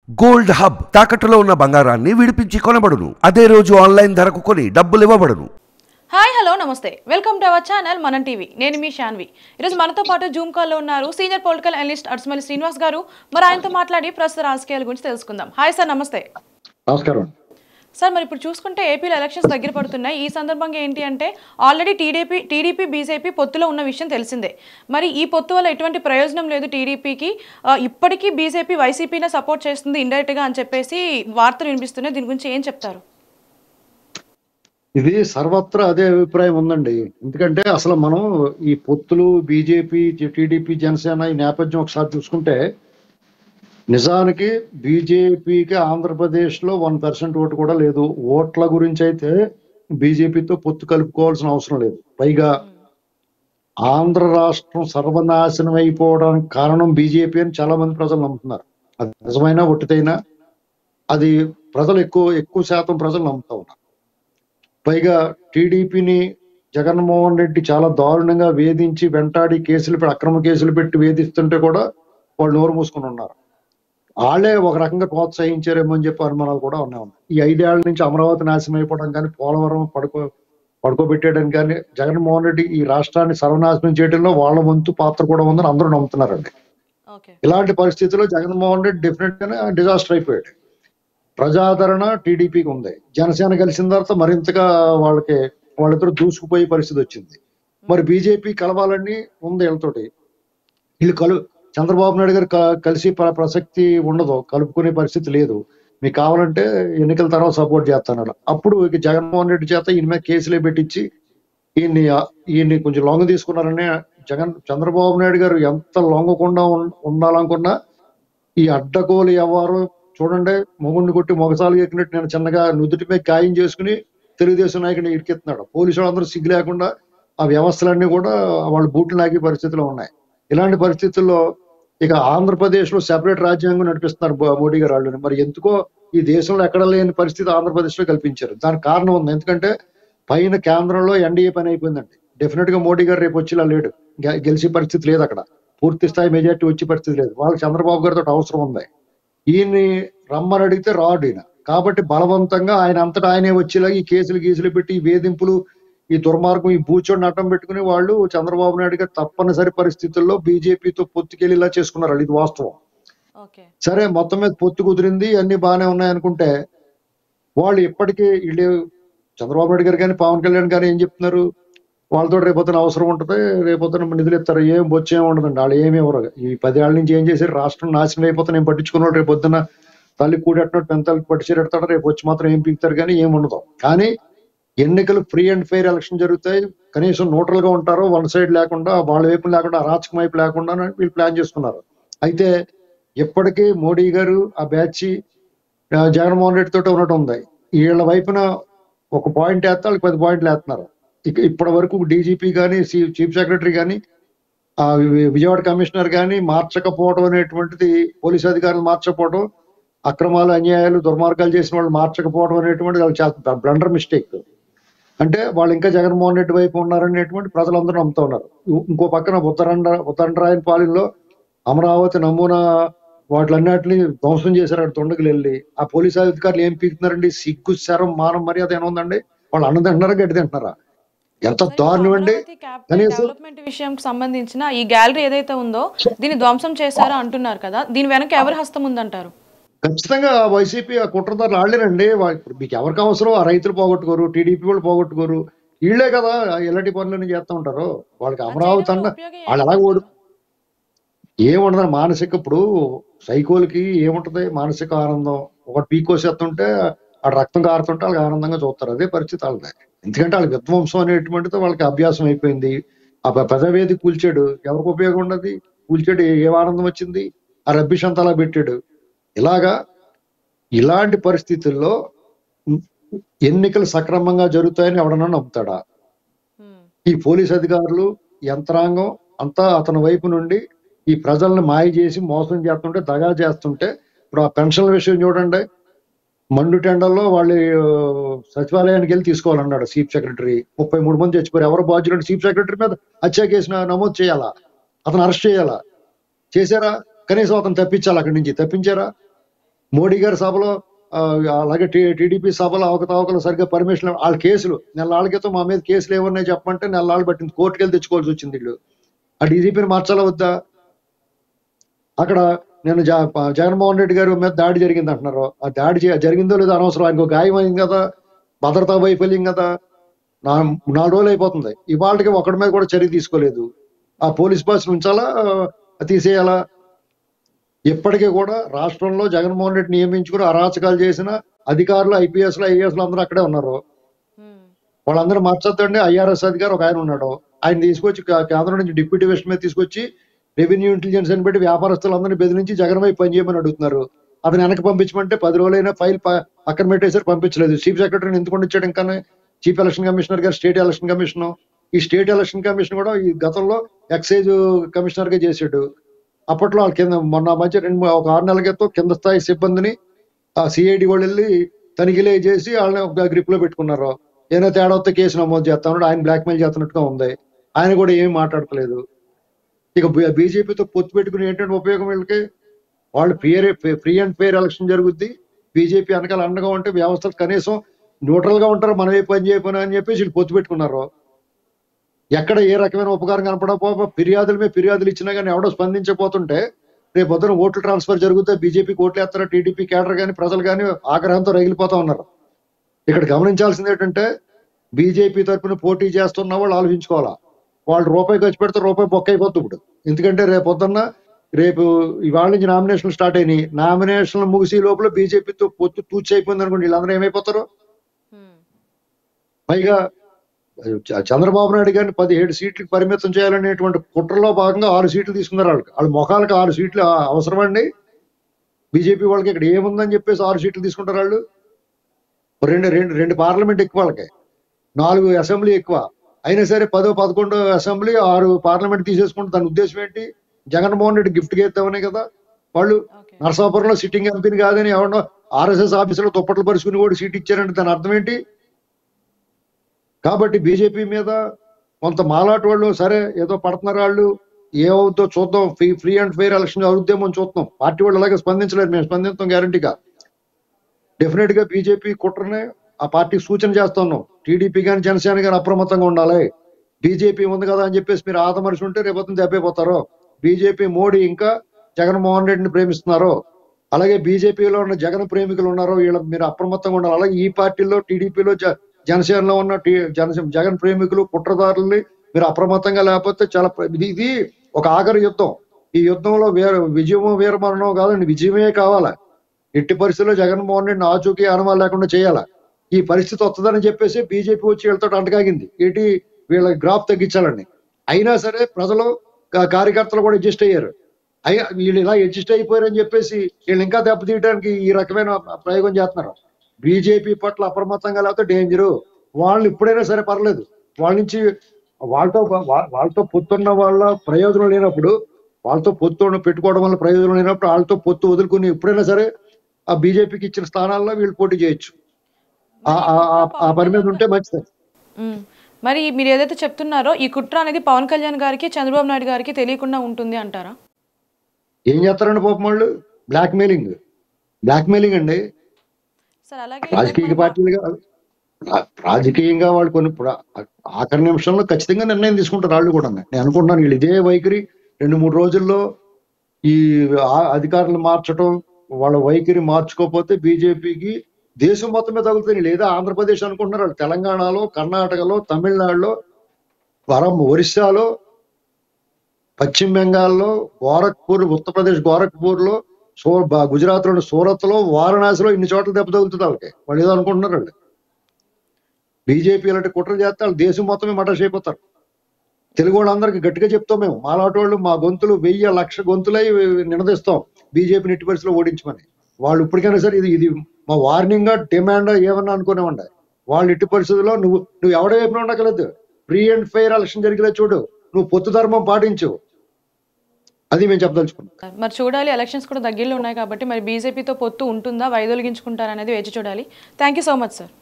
Gold hub తాకట్టులో ఉన్న బంగారాన్ని విడిపించి కొనబడును. అదే రోజు ఆన్లైన్ ధరకు కొని డబ్బులు ఇవ్వబడును. హాయ్ హలో నమస్తే, వెల్కమ్ టు అవర్ ఛానల్ మనం టీవీ. నేను మీ శాన్వి. ఈరోజు మనతో పాటు జూమ్ కాల్లో ఉన్నారు సీనియర్ పొలిటికల్ అనలిస్ట్ అడ్స్మల్లి శ్రీనివాస్ గారు. మరి ఆయనతో మాట్లాడి ప్రస్తుత రాజకీయాల గురించి తెలుసుకుందాం. హాయ్ సార్, నమస్తే. నమస్కారం సార్, మరి ఇప్పుడు చూసుకుంటే ఏపీలో ఎలక్షన్స్ దగ్గర పడుతున్నాయి. ఈ సందర్భంగా ఏంటి అంటే ఆల్రెడీ టీడీపీ బీజేపీ పొత్తులో ఉన్న విషయం తెలిసిందే. మరి ఈ పొత్తు వల్ల ఎటువంటి ప్రయోజనం లేదు టీడీపీకి. ఇప్పటికీ బీజేపీ వైసీపీనే సపోర్ట్ చేస్తుంది ఇండైరెక్ట్గా అని చెప్పేసి వార్తలు వినిపిస్తున్నాయి. దీని గురించి ఏం చెప్తారు? ఇది సర్వత్రా అదే అభిప్రాయం ఉందండి. ఎందుకంటే అసలు మనం ఈ పొత్తులు బీజేపీ టీడీపీ జనసేన ఈ నేపథ్యం ఒకసారి చూసుకుంటే నిజానికి బీజేపీకి ఆంధ్రప్రదేశ్లో 1% ఓటు కూడా లేదు. ఓట్ల గురించి అయితే బీజేపీతో పొత్తు కలుపుకోవాల్సిన అవసరం లేదు. పైగా ఆంధ్ర రాష్ట్రం సర్వనాశనం అయిపోవడానికి కారణం బీజేపీ అని చాలా మంది ప్రజలు నమ్ముతున్నారు. అది నిజమైనా ఒట్టిదైనా అది ప్రజలు ఎక్కువ శాతం ప్రజలు నమ్ముతా ఉన్నారు. పైగా టీడీపీని జగన్మోహన్ రెడ్డి చాలా దారుణంగా వేధించి వెంటాడి అక్రమ కేసులు పెట్టి వేధిస్తుంటే కూడా వాళ్ళు నోరు మూసుకుని ఉన్నారు. వాళ్ళే ఒక రకంగా ప్రోత్సహించారేమో అని చెప్పి అనుమానాలు కూడా ఉన్నాయి. ఈ 5 ఏళ్ల నుంచి అమరావతి నాశనం అయిపోవడం కానీ, పోలవరం పడుకోబెట్టేయడం కానీ, జగన్మోహన్ రెడ్డి ఈ రాష్ట్రాన్ని సర్వనాశనం చేయడంలో వాళ్ళ వంతు పాత్ర కూడా ఉందని అందరూ నమ్ముతున్నారండి. ఇలాంటి పరిస్థితుల్లో జగన్మోహన్ రెడ్డి డెఫినెట్ గానే డిజాస్టర్ అయిపోయాడు. ప్రజాదరణ టీడీపీకి ఉంది. జనసేన కలిసిన తర్వాత మరింతగా వాళ్ళిద్దరు దూసుకుపోయే పరిస్థితి వచ్చింది. మరి బీజేపీ కలవాలని ఉంది వీళ్ళతోటి. వీళ్ళు చంద్రబాబు నాయుడు గారు కలిసి ప్రసక్తి ఉండదు, కలుపుకునే పరిస్థితి లేదు. మీకు కావాలంటే ఎన్నికల తర్వాత సపోర్ట్ చేస్తాను. అప్పుడు ఇక జగన్మోహన్ రెడ్డి చేత ఈయన మీద కేసులే పెట్టించి ఈయన్ని కొంచెం లొంగ తీసుకున్నారని చంద్రబాబు నాయుడు గారు ఎంత లొంగకుండా ఉండాలనుకున్నా ఈ అడ్డగోలు వ్యవహారం చూడండి, మొగుడిని కొట్టి మొగసాలు ఎక్కినట్టు నేను చిన్నగా నుదుటి మీద గాయం చేసుకుని తెలుగుదేశం నాయకుడిని ఇరికెత్తున్నాడు. పోలీసు వాళ్ళందరూ సిగ్గు లేకుండా ఆ వ్యవస్థలన్నీ కూడా వాళ్ళు బూట్లు నాకే పరిస్థితిలో ఉన్నాయి. ఇలాంటి పరిస్థితుల్లో ఇక ఆంధ్రప్రదేశ్ లో సెపరేట్ రాజ్యాంగం నడిపిస్తున్నారు మోడీ గారు వాళ్ళు. మరి ఎందుకో ఈ దేశంలో ఎక్కడ లేని పరిస్థితి ఆంధ్రప్రదేశ్ లో కల్పించారు. దానికి కారణం ఉంది. ఎందుకంటే పైన కేంద్రంలో ఎన్డీఏ పని అయిపోయిందండి. డెఫినెట్ గా మోడీ గారు రేపు వచ్చేలా లేడు, గెలిచే పరిస్థితి లేదు. అక్కడ పూర్తి స్థాయి మెజార్టీ వచ్చే పరిస్థితి లేదు. వాళ్ళకి చంద్రబాబు గారితో అవసరం ఉంది. ఈయన్ని రమ్మని అడిగితే రాడు ఈయన. కాబట్టి బలవంతంగా ఆయన అంతటా ఆయనే వచ్చేలా ఈ గీసులు పెట్టి ఈ వేధింపులు, ఈ దుర్మార్గం, ఈ బూచోడిని అడ్డం పెట్టుకుని వాళ్ళు చంద్రబాబు నాయుడు గారు తప్పనిసరి పరిస్థితుల్లో బీజేపీతో పొత్తుకెళ్ళిలా చేసుకున్నారు. ఇది వాస్తవం. సరే, మొత్తం మీద పొత్తు కుదిరింది, అన్ని బాగానే ఉన్నాయనుకుంటే వాళ్ళు ఇప్పటికీ చంద్రబాబు నాయుడు గారు కానీ పవన్ కళ్యాణ్ కానీ ఏం చెప్తున్నారు? వాళ్ళతో రేపొద్దున అవసరం ఉంటుంది, రేపొద్దున నిధులు ఇస్తారు. ఏం బొచ్చేం ఉండదండి. వాళ్ళు ఏమి ఎవరు ఈ 10 ఏళ్ల నుంచి ఏం చేశారు? రాష్ట్రం నాశనం అయిపోతే నేను పట్టించుకున్నాడు. రేపొద్దున తల్లి కూడెట్టినట్టు పెంతలకు పట్టిచేరెడతాడు. రేపు వచ్చి మాత్రం ఏం పీకుతారు కానీ ఏం ఉండదు. కానీ ఎన్నికలు ఫ్రీ అండ్ ఫెయిర్ ఎలక్షన్ జరుగుతాయి. కనీసం న్యూట్రల్ గా ఉంటారు, వన్ సైడ్ లేకుండా, వాళ్ళ వైపు లేకుండా, అరాచకం వైపు లేకుండా వీళ్ళు ప్లాన్ చేసుకున్నారు. అయితే ఇప్పటికీ మోడీ గారు ఆ బ్యాచ్ జగన్మోహన్ రెడ్డి తోటి ఉన్నట్టు ఉంది. వీళ్ళ వైపున ఒక పాయింట్ వేస్తే వాళ్ళకి 10 పాయింట్లు వేస్తున్నారు. ఇప్పటి వరకు డీజీపీ కానీ, చీఫ్ సెక్రటరీ కానీ, విజయవాడ కమిషనర్ కానీ మార్చకపోవడం అనేటువంటిది, పోలీసు అధికారులు మార్చకపోవడం, అక్రమాలు, అన్యాయాలు, దుర్మార్గాలు చేసిన వాళ్ళు మార్చకపోవడం అనేటువంటిది వాళ్ళు చాలా బ్లండర్ మిస్టేక్. అంటే వాళ్ళు ఇంకా జగన్మోహన్ రెడ్డి వైపు ఉన్నారనేటువంటి ప్రజలందరూ నమ్ముతా ఉన్నారు. ఇంకో పక్కన ఉత్తరాయణ పాలనలో అమరావతి నమూనా వాటిలన్నిటిని ధ్వంసం చేశారు. అక్కడ తొండకులు వెళ్ళి ఆ పోలీసు అధికారులు ఏం పీకుతున్నారండి? సిగ్గు, శరం, మానం, మర్యాద ఏమైనా ఉందండి? వాళ్ళు అన్నం తింటున్నారా, గడ్డి తింటున్నారా? ఎంత దారుణం అండి. డెవలప్మెంట్ విషయంకి సంబంధించిన ఈ గ్యాలరీ ఏదైతే ఉందో దీన్ని ధ్వంసం చేశారా అంటున్నారు కదా, దీని వెనక ఎవరి హస్తం ఉందంటారు? ఖచ్చితంగా వైసీపీ ఆ కుట్రదారులు వాళ్ళేనండి. మీకు ఎవరికి అవసరం? ఆ రైతులు పోగొట్టుకోరు, టీడీపీ వాళ్ళు పోగొట్టుకోరు, వీళ్ళే కదా ఇలాంటి పనులన్నీ చేస్తూ ఉంటారు. వాళ్ళకి అమరావతి అన్న వాళ్ళు ఎలా ఏముండదు మానసిక. ఇప్పుడు సైకోలకి ఏముంటది మానసిక ఆనందం? ఒకటి పీకోసేస్తుంటే ఆ రక్తం కారుతుంటే వాళ్ళకి ఆనందంగా చూస్తారు. అదే పరిస్థితి వాళ్ళది. ఎందుకంటే వాళ్ళకి విధ్వంసం అనేటువంటిది వాళ్ళకి అభ్యాసం అయిపోయింది. ఆ ప్రజావేది కూల్చాడు, ఎవరికి ఉపయోగం ఉండదు? కూల్చాడు, ఏ ఆనందం వచ్చింది? ఆ రబ్బిష్ అంతా అలా పెట్టాడు. ఇలాంటి పరిస్థితుల్లో ఎన్నికలు సక్రమంగా జరుగుతాయని ఎవడన్నా నమ్ముతాడా? ఈ పోలీస్ అధికారులు, యంత్రాంగం అంతా అతని వైపు నుండి ఈ ప్రజల్ని మాయ చేసి మోసం చేస్తుంటే, దగా చేస్తుంటే, ఇప్పుడు ఆ పెన్షన్ల విషయం చూడండి. మండు టెండర్లో వాళ్ళు సచివాలయానికి వెళ్ళి తీసుకోవాలన్నాడు చీఫ్ సెక్రటరీ. 33 మంది చచ్చిపోయారు. ఎవరు బాధ్యులు? చీఫ్ సెక్రటరీ మీద హత్య కేసు నమోదు చేయాలా? అతను అరెస్ట్ చేయాలా? చేశారా? కనీసం అతను తప్పించాలి. అక్కడి నుంచి తప్పించారా? మోడీ గారి సభలో అలాగే టీడీపీ సభలో అవకతవకలు సరిగ్గా పర్మిషన్ వాళ్ళ కేసులు నెలల క్రితం మా మీద కేసులు ఏమన్నాయి చెప్పమంటే నెలలు పట్టింది, కోర్టుకు వెళ్ళి తెచ్చుకోవాల్సి వచ్చింది వీళ్ళు. ఆ డీజీపీని మార్చాలా వద్దా? అక్కడ నేను జగన్మోహన్ రెడ్డి గారి మీద దాడి జరిగింది అంటున్నారు. ఆ దాడి జరిగిందో లేదో అనవసరం, ఆయనకు గాయం అయింది కదా, భద్రతా వైఫల్యం కదా, 4 రోజులు అయిపోతుంది. ఇవాళకి ఒకటి మీద కూడా చర్య తీసుకోలేదు. ఆ పోలీస్ బస్ ఉంచాలా తీసేయాలా? ఇప్పటికీ కూడా రాష్ట్రంలో జగన్మోహన్ రెడ్డి నియమించుకుని అరాచకాలు చేసిన అధికారులు, ఐపీఎస్లు, ఐఏఎస్లు అందరూ అక్కడే ఉన్నారు. వాళ్ళందరూ మార్చొద్దండి. ఐఆర్ఎస్ అధికారి ఒక ఆయన ఉన్నాడు, ఆయన తీసుకొచ్చి కేంద్రం నుంచి డిప్యూటీ వెస్ట్ మీద తీసుకొచ్చి రెవెన్యూ ఇంటెలిజెన్స్ అని పెట్టి వ్యాపారస్తులందరినీ బెదిరించి జగన్ వైపు పనిచేయమని అడుగుతున్నారు. అతను వెనక్కి పంపించమంటే 10 రోజులైనా ఫైల్ పక్కన పెట్టేసారు, పంపించలేదు. చీఫ్ సెక్రటరీని ఎందుకు ఇచ్చాడు? ఇంకా చీఫ్ ఎలక్షన్ కమిషనర్ గారు స్టేట్ ఎలక్షన్ కమిషన్, ఈ స్టేట్ ఎలక్షన్ కమిషన్ కూడా ఈ గతంలో ఎక్సైజ్ కమిషనర్ గా చేసాడు. అప్పట్లో కింద మొన్న మధ్య 6 నెలల క్రితం కింద స్థాయి సిబ్బందిని ఆ సిఐడి వాళ్ళు వెళ్ళి తనిఖీలు చేసి వాళ్ళని ఒక గ్రిప్ లో పెట్టుకున్నారు. ఏదైనా తేడా వస్తే కేసు నమోదు చేస్తా ఉన్నాడు, ఆయన బ్లాక్మెయిల్ చేస్తున్నట్టుగా ఉంది. ఆయన కూడా ఏం మాట్లాడతలేదు. ఇక బీజేపీతో పొత్తు పెట్టుకుని ఏంటంటే ఉపయోగం వీళ్ళకి? వాళ్ళు ఫ్రీ అండ్ ఫెయిర్ ఎలక్షన్ జరుగుద్ది, బీజేపీ వెనకాల అండగా ఉంటే వ్యవస్థలు కనీసం న్యూట్రల్ గా ఉంటారు, మనమే పని చేయకపోయినా అని చెప్పేసి వీళ్ళు పొత్తు పెట్టుకున్నారు. ఎక్కడ ఏ రకమైన ఉపకారం కనపడకపో ఫిర్యాదుల మీద ఫిర్యాదులు ఇచ్చినా కానీ ఎవడో స్పందించకపోతుంటే రేపు పొద్దున ఓట్లు ట్రాన్స్ఫర్ జరుగుతా, బీజేపీకి ఓట్లు వేస్తారా, టీడీపీ కేడర్ కానీ ప్రజలు కానీ ఆగ్రహంతో రగిలిపోతా ఉన్నారు. ఇక్కడ గమనించాల్సింది ఏంటంటే బీజేపీ తరఫున పోటీ చేస్తున్న వాళ్ళు ఆలోచించుకోవాలా. వాళ్ళు రూపాయి ఖర్చు పెడితే రూపాయి బొక్క అయిపోతుంది ఇప్పుడు. ఎందుకంటే రేపు ఇవాళ నుంచి నామినేషన్లు స్టార్ట్ అయినాయి. నామినేషన్లు ముగిసి లోపల బీజేపీతో పొత్తు తూచి అయిపోయింది అనుకోండి, వీళ్ళందరూ ఏమైపోతారు? పైగా చంద్రబాబు నాయుడు గారిని 17 సీట్లకు పరిమితం చేయాలనేటువంటి కుట్రలో భాగంగా 6 సీట్లు తీసుకున్నారు. వాళ్ళ మొఖాలకు 6 సీట్లు అవసరం అండి? బీజేపీ వాళ్ళకి ఇక్కడ ఏముందని చెప్పేసి 6 సీట్లు తీసుకుంటారు వాళ్ళు. రెండు పార్లమెంట్ ఎక్కువ, వాళ్ళకి 4 అసెంబ్లీ ఎక్కువ. అయినా సరే 10, 11 అసెంబ్లీ 6 పార్లమెంట్ తీసేసుకుంటే దాని ఉద్దేశం ఏంటి? జగన్మోహన్ రెడ్డి గిఫ్ట్ ఇద్దామనే కదా. వాళ్ళు నరసాపురంలో సిట్టింగ్ ఎంపీని కాదని ఎవరినో ఆర్ఎస్ఎస్ ఆఫీసులో దుప్పట్లు పరుచుకుని కూడా సీట్ ఇచ్చారంటే దాని అర్థం ఏంటి? కాబట్టి బీజేపీ మీద కొంత మాలాటి వాళ్ళు సరే ఏదో పడుతున్నారు, వాళ్ళు ఏమవుద్దో చూద్దాం, ఫ్రీ అండ్ ఫెయిర్ ఎలక్షన్ అవుద్దేమో అని చూద్దాం. పార్టీ వాళ్ళు అలాగే స్పందించలేదు, మేము స్పందిస్తాం గ్యారంటీగా. డెఫినెట్ గా బీజేపీ కుట్రనే ఆ పార్టీకి సూచన చేస్తున్నాం. టీడీపీ కానీ జనసేన కానీ అప్రమత్తంగా ఉండాలి. బీజేపీ ఉంది కదా అని చెప్పేసి మీరు ఆదమరిచి ఉంటే రేపొద్దున దెబ్బైపోతారు. బీజేపీ మోడీ ఇంకా జగన్మోహన్ రెడ్డిని ప్రేమిస్తున్నారు. అలాగే బీజేపీలో ఉన్న జగన్ ప్రేమికులు ఉన్నారు, వీళ్ళ మీరు అప్రమత్తంగా ఉండాలి. అలాగే ఈ పార్టీలో టీడీపీలో జనసేనలో ఉన్న జగన్ ప్రేమికులు కుట్రదారుల్ని మీరు అప్రమత్తంగా లేకపోతే చాలా ఇది ఒక ఆఖరి యుద్ధం. ఈ యుద్ధంలో విజయమో వీరమరణం కాదండి, విజయమే కావాలా. ఎట్టి పరిస్థితుల్లో జగన్మోహన్ రెడ్డిని ఆచూకీ అనుమానం లేకుండా చేయాలా. ఈ పరిస్థితి వస్తుందని చెప్పేసి బీజేపీ వచ్చి వీళ్ళతో అంటకాగింది ఏంటి, వీళ్ళ గ్రాఫ్ తగ్గించాలని. అయినా సరే ప్రజలు కార్యకర్తలు కూడా అడ్జస్ట్ అయ్యారు. వీళ్ళు ఇలా అడ్జస్ట్ అయిపోయారని చెప్పేసి వీళ్ళు ఇంకా దెబ్బతీయడానికి ఈ రకమైన ప్రయోగం చేస్తున్నారు. బీజేపీ పట్ల అప్రమత్తంగా లేకపోతే డేంజరు. వాళ్ళు ఇప్పుడైనా సరే పర్లేదు, వాళ్ళ నుంచి వాళ్ళతో పొత్తున్న వాళ్ళ ప్రయోజనం లేనప్పుడు, వాళ్ళతో పొత్తు పెట్టుకోవడం వల్ల ప్రయోజనం లేనప్పుడు వాళ్ళతో పొత్తు వదులుకుని ఎప్పుడైనా సరే ఆ బీజేపీకి ఇచ్చిన స్థానాల్లో వీళ్ళు పోటీ చేయొచ్చు. ఆ పని మీద ఉంటే మంచిది. మరి మీరు ఏదైతే చెప్తున్నారో ఈ కుట్ర అనేది పవన్ కళ్యాణ్ గారికి, చంద్రబాబు నాయుడు గారికి తెలియకుండా ఉంటుంది అంటారా? ఏం చేస్తారండి పాపం వాళ్ళు? బ్లాక్మెయిలింగ్ అండి. రాజకీయ పార్టీలుగా రాజకీయంగా వాళ్ళు కొన్ని ఆఖరి నిమిషంలో ఖచ్చితంగా నిర్ణయం తీసుకుంటారు వాళ్ళు కూడా. నేను అనుకుంటున్నాను వీళ్ళు ఇదే వైఖరి 2-3 రోజుల్లో ఈ అధికారులు మార్చడం, వాళ్ళ వైఖరి మార్చుకోకపోతే బీజేపీకి దేశం మొత్తం మీద తగులుతుంది. లేదా ఆంధ్రప్రదేశ్ అనుకుంటున్నారు వాళ్ళు, తెలంగాణలో, కర్ణాటకలో, తమిళనాడులో, ఒరిస్సాలో, పశ్చిమ బెంగాల్లో, గోరఖ్పూర్, ఉత్తరప్రదేశ్ గోరఖ్పూర్లో, గుజరాత్ లోని సూరత్ లో, వారణాసిలో ఇన్ని చోట్ల దెబ్బ తగులుతుంది వాళ్ళకి. వాళ్ళు ఏదో అనుకుంటున్నారు వాళ్ళు. బీజేపీ ఇలాంటి కుట్రలు చేస్తే వాళ్ళు దేశం మొత్తమే మటాష్ అయిపోతారు. తెలుగు వాళ్ళందరికీ గట్టిగా చెప్తాం మేము, మాలాంటి వాళ్ళు మా గొంతులు 1000-1,00,000 గొంతులై నినదిస్తాం బీజేపీని ఎట్టి పరిస్థితిలో ఓడించమని. వాళ్ళు ఇప్పటికైనా సరే ఇది మా వార్నింగ్ డిమాండ్ ఏమన్నా అనుకునేవండి. వాళ్ళు ఎట్టి పరిస్థితుల్లో నువ్వు ఎవడ వైపున ఉండగలదు. ఫ్రీ అండ్ ఫెయిర్ ఎలక్షన్ జరిగేలా చూడు, నువ్వు పొత్తు ధర్మం పాటించు, అది మేము చెప్పదలుచుకున్నాం. మరి చూడాలి, ఎలక్షన్స్ కూడా దగ్గరలో ఉన్నాయి కాబట్టి మరి బీజేపీతో పొత్తు ఉంటుందా, వైదొలిగించుకుంటారా అనేది వేచి చూడాలి. Thank you so much sir.